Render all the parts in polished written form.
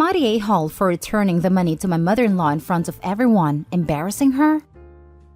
Am I the a-hole for returning the money to my mother-in-law in front of everyone, embarrassing her?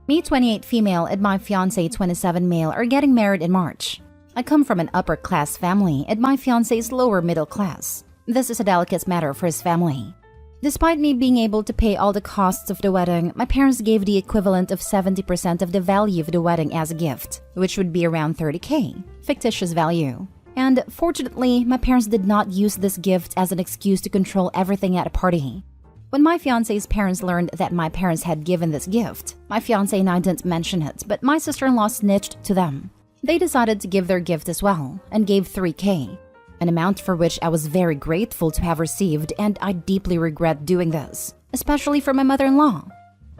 Me, 28 female, and my fiancé, 27 male, are getting married in March. I come from an upper-class family, and my fiancé is lower middle class. This is a delicate matter for his family. Despite me being able to pay all the costs of the wedding, my parents gave the equivalent of 70% of the value of the wedding as a gift, which would be around 30K, fictitious value. And fortunately, my parents did not use this gift as an excuse to control everything at a party. When my fiancé's parents learned that my parents had given this gift, my fiancé and I didn't mention it, but my sister-in-law snitched to them. They decided to give their gift as well, and gave 3K, an amount for which I was very grateful to have received, and I deeply regret doing this, especially for my mother-in-law.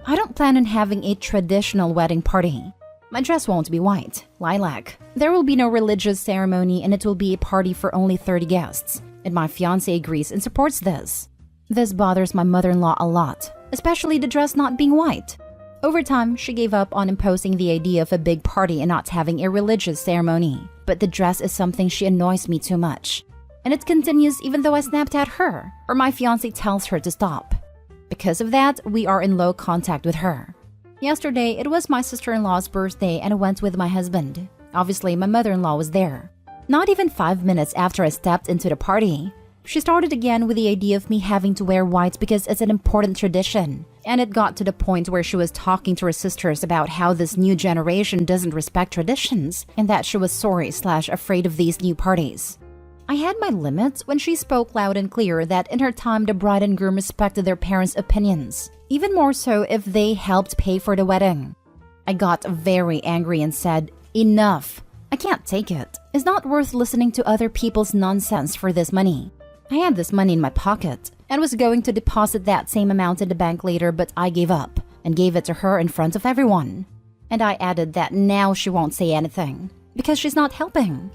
I don't plan on having a traditional wedding party. My dress won't be white, lilac. There will be no religious ceremony, and it will be a party for only 30 guests, and my fiancé agrees and supports this. This bothers my mother-in-law a lot, especially the dress not being white. Over time, she gave up on imposing the idea of a big party and not having a religious ceremony. But the dress is something she annoys me too much. And it continues even though I snapped at her, or my fiancé tells her to stop. Because of that, we are in low contact with her. Yesterday, it was my sister-in-law's birthday and I went with my husband. Obviously, my mother-in-law was there. Not even 5 minutes after I stepped into the party, she started again with the idea of me having to wear white because it's an important tradition. And it got to the point where she was talking to her sisters about how this new generation doesn't respect traditions and that she was sorry/afraid of these new parties. I had my limits when she spoke loud and clear that in her time the bride and groom respected their parents' opinions, even more so if they helped pay for the wedding. I got very angry and said, "Enough. I can't take it. It's not worth listening to other people's nonsense for this money." I had this money in my pocket and was going to deposit that same amount in the bank later, but I gave up and gave it to her in front of everyone. And I added that now she won't say anything because she's not helping.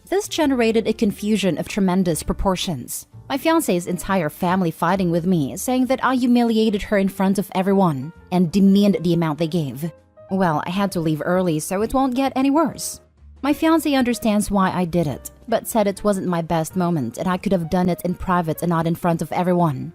This generated a confusion of tremendous proportions. My fiancé's entire family fighting with me, saying that I humiliated her in front of everyone and demeaned the amount they gave. Well, I had to leave early so it won't get any worse. My fiancé understands why I did it, but said it wasn't my best moment and I could have done it in private and not in front of everyone.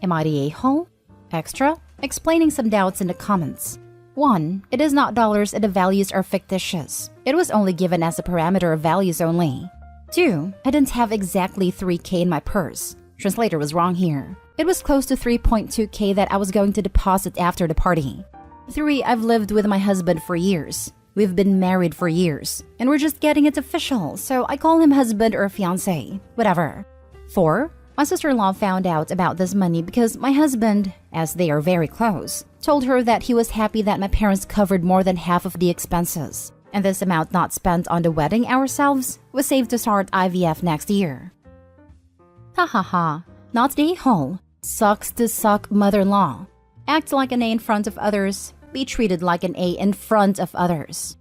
Am I the a-hole? Extra? Explaining some doubts in the comments. 1. It is not dollars and the values are fictitious. It was only given as a parameter of values only. 2. I didn't have exactly 3K in my purse. Translator was wrong here. It was close to 3.2K that I was going to deposit after the party. 3. I've lived with my husband for years. We've been married for years, and we're just getting it official, so I call him husband or fiancé, whatever. 4. My sister-in-law found out about this money because my husband, as they are very close, told her that he was happy that my parents covered more than half of the expenses, and this amount not spent on the wedding ourselves was saved to start IVF next year. Ha ha ha, not the a-hole. Sucks to suck mother-in-law. Act like an A in front of others. Be treated like an A in front of others.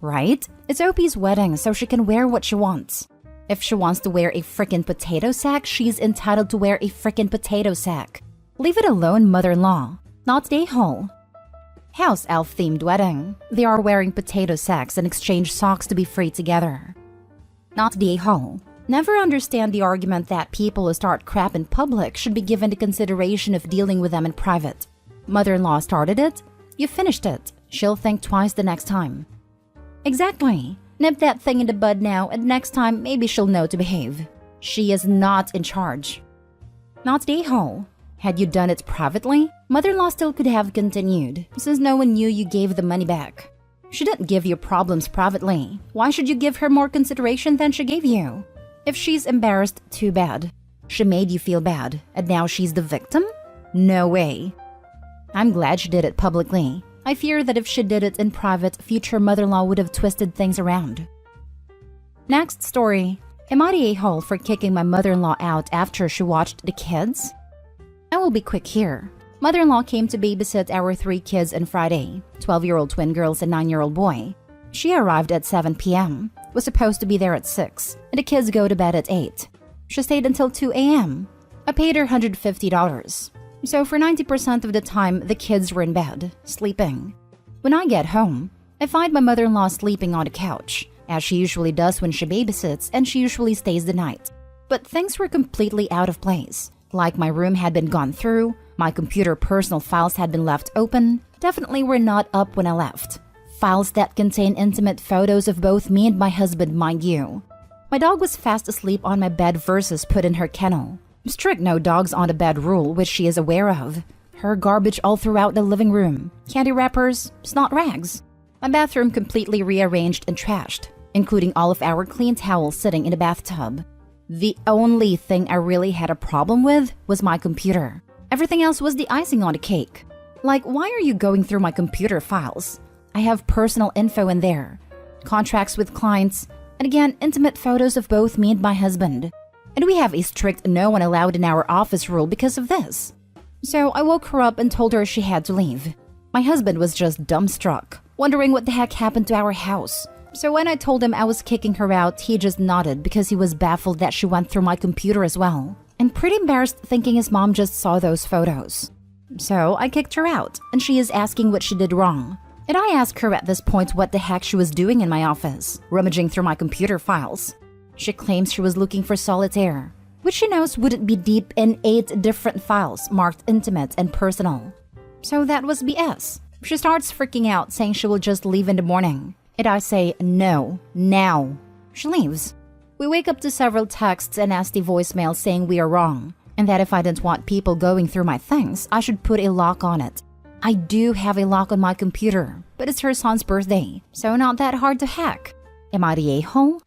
Right? It's OP's wedding, so she can wear what she wants. If she wants to wear a frickin' potato sack, she's entitled to wear a frickin' potato sack. Leave it alone, mother-in-law. Not the a-hole. House elf-themed wedding. They are wearing potato sacks and exchange socks to be free together. Not the a-hole. Never understand the argument that people who start crap in public should be given the consideration of dealing with them in private. Mother-in-law started it. You finished it. She'll think twice the next time. Exactly. Nip that thing in the bud now, and next time maybe she'll know to behave. She is not in charge. Not the a-hole. Had you done it privately, mother-in-law still could have continued, since no one knew you gave the money back. She didn't give you problems privately. Why should you give her more consideration than she gave you? If she's embarrassed, too bad. She made you feel bad, and now she's the victim? No way. I'm glad she did it publicly. I fear that if she did it in private, future mother-in-law would have twisted things around. Next story. Am I the a-hole for kicking my mother-in-law out after she watched the kids? I will be quick here. Mother-in-law came to babysit our 3 kids on Friday, 12-year-old twin girls and 9-year-old boy. She arrived at 7 p.m., was supposed to be there at 6, and the kids go to bed at 8. She stayed until 2 a.m. I paid her $150. So for 90% of the time, the kids were in bed, sleeping. When I get home, I find my mother-in-law sleeping on the couch, as she usually does when she babysits, and she usually stays the night. But things were completely out of place. Like my room had been gone through, my computer personal files had been left open, definitely were not up when I left. Files that contain intimate photos of both me and my husband, mind you. My dog was fast asleep on my bed versus put in her kennel. Strict no dogs on the bed rule, which she is aware of. Her garbage all throughout the living room. Candy wrappers, snot rags. My bathroom completely rearranged and trashed, including all of our clean towels sitting in the bathtub. The only thing I really had a problem with was my computer. Everything else was the icing on the cake. Like, why are you going through my computer files? I have personal info in there, contracts with clients, and again, intimate photos of both me and my husband. And we have a strict no one allowed in our office rule because of this. So I woke her up and told her she had to leave. My husband was just dumbstruck, wondering what the heck happened to our house. So when I told him I was kicking her out, he just nodded because he was baffled that she went through my computer as well, and pretty embarrassed thinking his mom just saw those photos. So I kicked her out, and she is asking what she did wrong. And I asked her at this point what the heck she was doing in my office, rummaging through my computer files. She claims she was looking for solitaire, which she knows wouldn't be deep in 8 different files marked intimate and personal. So that was BS. She starts freaking out, saying she will just leave in the morning. And I say, no, now. She leaves. We wake up to several texts and nasty voicemails saying we are wrong, and that if I didn't want people going through my things, I should put a lock on it. I do have a lock on my computer, but it's her son's birthday, so not that hard to hack. Am I the a-hole?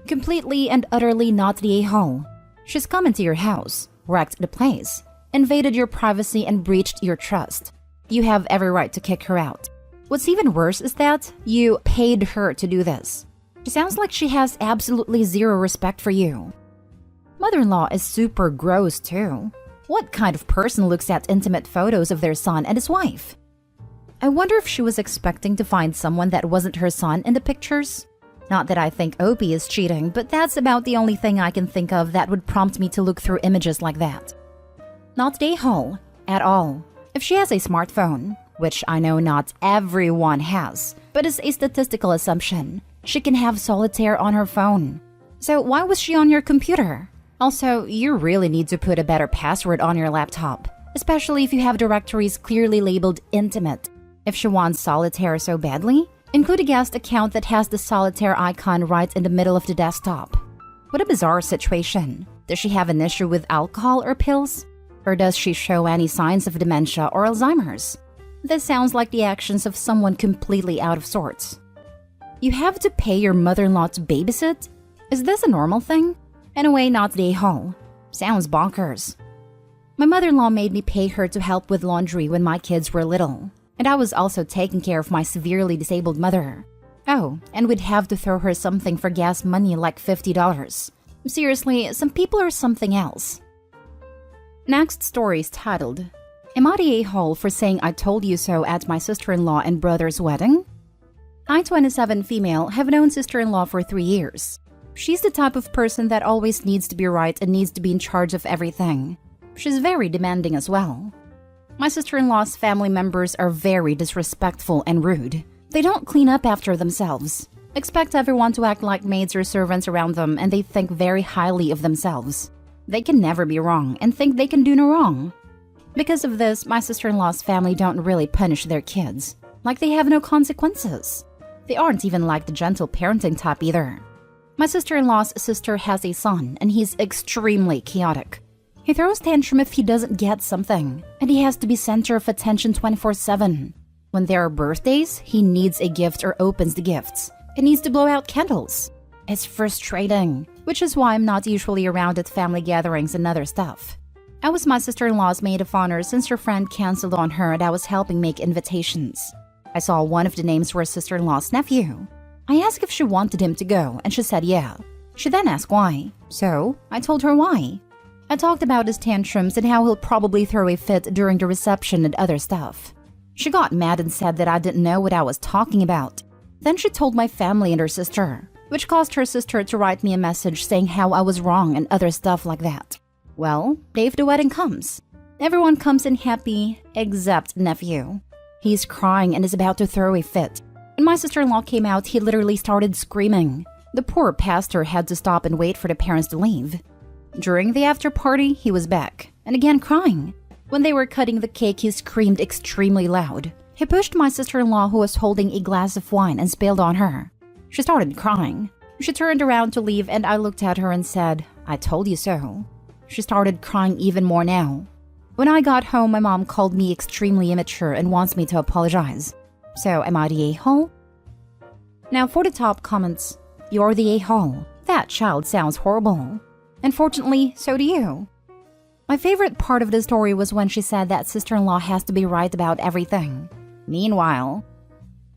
Completely and utterly not the a-hole. She's come into your house, wrecked the place, invaded your privacy and breached your trust. You have every right to kick her out. What's even worse is that you paid her to do this. She sounds like she has absolutely zero respect for you. Mother-in-law is super gross too. What kind of person looks at intimate photos of their son and his wife? I wonder if she was expecting to find someone that wasn't her son in the pictures? Not that I think Opie is cheating, but that's about the only thing I can think of that would prompt me to look through images like that. Not the a-hole, at all. If she has a smartphone, which I know not everyone has, but is a statistical assumption, she can have solitaire on her phone. So why was she on your computer? Also, you really need to put a better password on your laptop, especially if you have directories clearly labeled intimate. If she wants solitaire so badly, include a guest account that has the solitaire icon right in the middle of the desktop. What a bizarre situation. Does she have an issue with alcohol or pills? Or does she show any signs of dementia or Alzheimer's? This sounds like the actions of someone completely out of sorts. You have to pay your mother-in-law to babysit? Is this a normal thing? Anyway, not the a-hole. Sounds bonkers. My mother-in-law made me pay her to help with laundry when my kids were little. And I was also taking care of my severely disabled mother. Oh, and we'd have to throw her something for gas money like $50. Seriously, some people are something else. Next story is titled, Am I the a-hole for saying I told you so at my sister-in-law and brother's wedding? I, 27 female, have known sister-in-law for 3 years. She's the type of person that always needs to be right and needs to be in charge of everything. She's very demanding as well. My sister-in-law's family members are very disrespectful and rude. They don't clean up after themselves, expect everyone to act like maids or servants around them, and they think very highly of themselves. They can never be wrong and think they can do no wrong. Because of this, my sister-in-law's family don't really punish their kids. Like they have no consequences. They aren't even like the gentle parenting type either. My sister-in-law's sister has a son, and he's extremely chaotic. He throws tantrum if he doesn't get something, and he has to be center of attention 24/7. When there are birthdays, he needs a gift or opens the gifts. He needs to blow out candles. It's frustrating, which is why I'm not usually around at family gatherings and other stuff. I was my sister-in-law's maid of honor since her friend canceled on her and I was helping make invitations. I saw one of the names for her sister-in-law's nephew. I asked if she wanted him to go, and she said yeah. She then asked why, so I told her why. I talked about his tantrums and how he'll probably throw a fit during the reception and other stuff. She got mad and said that I didn't know what I was talking about. Then she told my family and her sister, which caused her sister to write me a message saying how I was wrong and other stuff like that. Well, day of the wedding comes. Everyone comes in happy, except nephew. He's crying and is about to throw a fit. When my sister-in-law came out, he literally started screaming. The poor pastor had to stop and wait for the parents to leave. During the after party, he was back, and again crying. When they were cutting the cake, he screamed extremely loud. He pushed my sister-in-law who was holding a glass of wine and spilled on her. She started crying. She turned around to leave and I looked at her and said, "I told you so." She started crying even more now. When I got home, my mom called me extremely immature and wants me to apologize. So, am I the a-hole? Now for the top comments. You're the a-hole. That child sounds horrible. Unfortunately, so do you. My favorite part of the story was when she said that sister-in-law has to be right about everything. Meanwhile,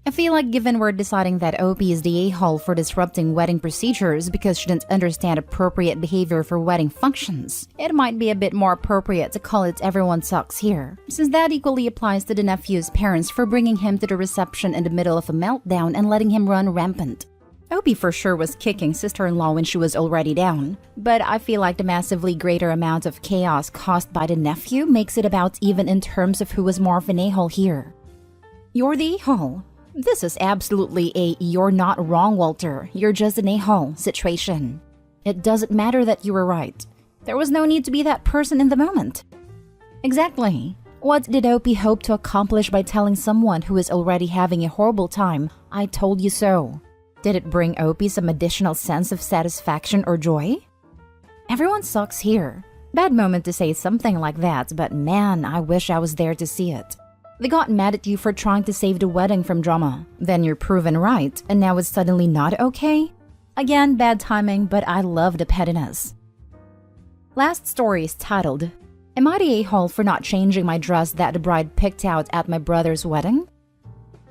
I feel like given we're deciding that OP is the a-hole for disrupting wedding procedures because she didn't understand appropriate behavior for wedding functions, it might be a bit more appropriate to call it everyone sucks here, since that equally applies to the nephew's parents for bringing him to the reception in the middle of a meltdown and letting him run rampant. Opie for sure was kicking sister-in-law when she was already down, but I feel like the massively greater amount of chaos caused by the nephew makes it about even in terms of who was more of an a-hole here. You're the a-hole. This is absolutely a "you're not wrong, Walter, you're just an a-hole" situation. It doesn't matter that you were right. There was no need to be that person in the moment. Exactly. What did Opie hope to accomplish by telling someone who is already having a horrible time, "I told you so"? Did it bring Opie some additional sense of satisfaction or joy? Everyone sucks here. Bad moment to say something like that, but man, I wish I was there to see it. They got mad at you for trying to save the wedding from drama. Then you're proven right, and now it's suddenly not okay? Again, bad timing, but I love the pettiness. Last story is titled, "Am I the a-hole for not changing my dress that the bride picked out at my brother's wedding?"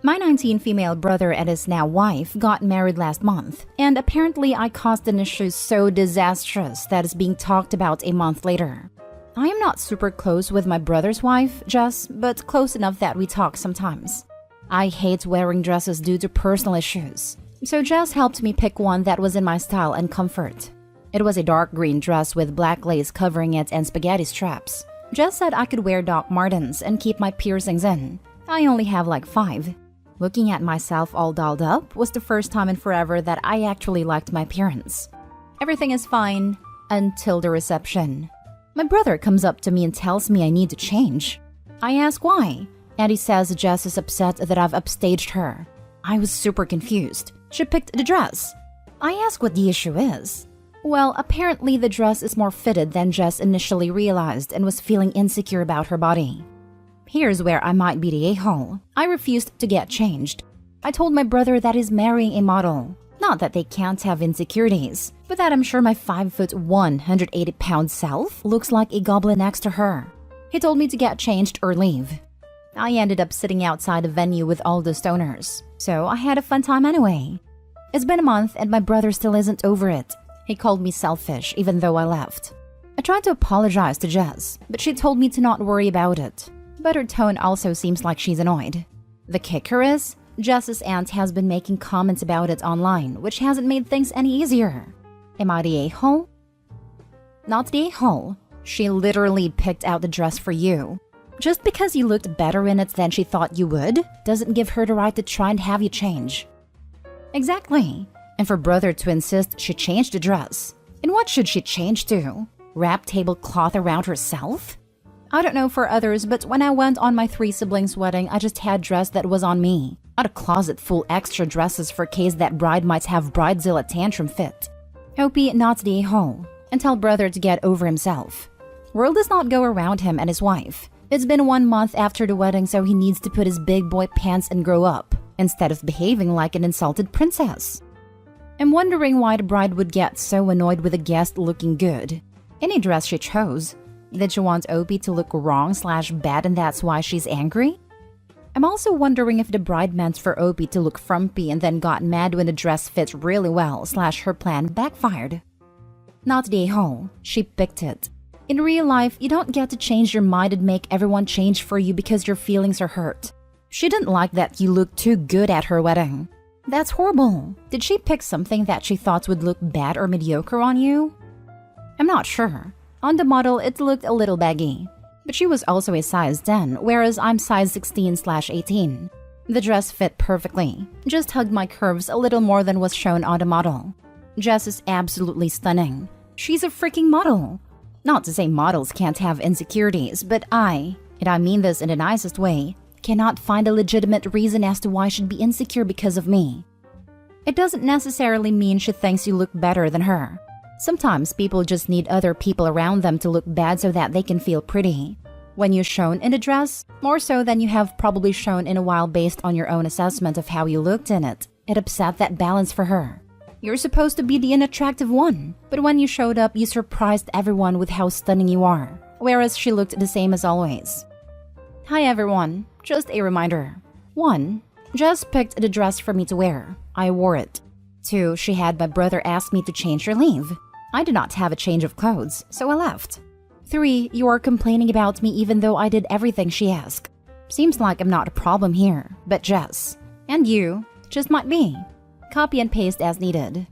My 19 female brother and his now wife got married last month, and apparently I caused an issue so disastrous that is being talked about a month later. I am not super close with my brother's wife, Jess, but close enough that we talk sometimes. I hate wearing dresses due to personal issues, so Jess helped me pick one that was in my style and comfort. It was a dark green dress with black lace covering it and spaghetti straps. Jess said I could wear Doc Martens and keep my piercings in. I only have like 5. Looking at myself all dolled up was the first time in forever that I actually liked my appearance. Everything is fine until the reception. My brother comes up to me and tells me I need to change. I ask why, and he says Jess is upset that I've upstaged her. I was super confused. She picked the dress. I ask what the issue is. Well, apparently the dress is more fitted than Jess initially realized and was feeling insecure about her body. Here's where I might be the a-hole. I refused to get changed. I told my brother that he's marrying a model. Not that they can't have insecurities, but that I'm sure my 5'1", 180-pound self looks like a goblin next to her. He told me to get changed or leave. I ended up sitting outside the venue with all the stoners, so I had a fun time anyway. It's been a month and my brother still isn't over it. He called me selfish even though I left. I tried to apologize to Jess, but she told me to not worry about it. But her tone also seems like she's annoyed. The kicker is, Jess's aunt has been making comments about it online, which hasn't made things any easier. Am I the a-hole? Not the a-hole. She literally picked out the dress for you. Just because you looked better in it than she thought you would, doesn't give her the right to try and have you change. Exactly. And for brother to insist she changed the dress. And what should she change to? Wrap tablecloth around herself? I don't know for others, but when I went on my 3 siblings' wedding, I just had dress that was on me. Not a closet full extra dresses for case that bride might have bridezilla tantrum fit. Opie not the a-hole, and tell brother to get over himself. World does not go around him and his wife. It's been 1 month after the wedding, so he needs to put his big boy pants and grow up, instead of behaving like an insulted princess. I'm wondering why the bride would get so annoyed with a guest looking good. Any dress she chose. Did she want Opie to look wrong/bad and that's why she's angry? I'm also wondering if the bride meant for Opie to look frumpy and then got mad when the dress fits really well/her plan backfired. Not the a-hole. She picked it. In real life, you don't get to change your mind and make everyone change for you because your feelings are hurt. She didn't like that you looked too good at her wedding. That's horrible. Did she pick something that she thought would look bad or mediocre on you? I'm not sure. On the model, it looked a little baggy. But she was also a size 10, whereas I'm size 16/18. The dress fit perfectly, just hugged my curves a little more than was shown on the model. Jess is absolutely stunning. She's a freaking model. Not to say models can't have insecurities, but I, and I mean this in the nicest way, cannot find a legitimate reason as to why she'd be insecure because of me. It doesn't necessarily mean she thinks you look better than her. Sometimes people just need other people around them to look bad so that they can feel pretty. When you're shown in a dress, more so than you have probably shown in a while based on your own assessment of how you looked in it, it upset that balance for her. You're supposed to be the unattractive one, but when you showed up, you surprised everyone with how stunning you are, whereas she looked the same as always. Hi everyone, just a reminder. 1. Jess picked the dress for me to wear. I wore it. 2. She had my brother ask me to change her leave. I did not have a change of clothes, so I left. 3. You are complaining about me even though I did everything she asked. Seems like I'm not a problem here, but Jess. And you just might be. Copy and paste as needed.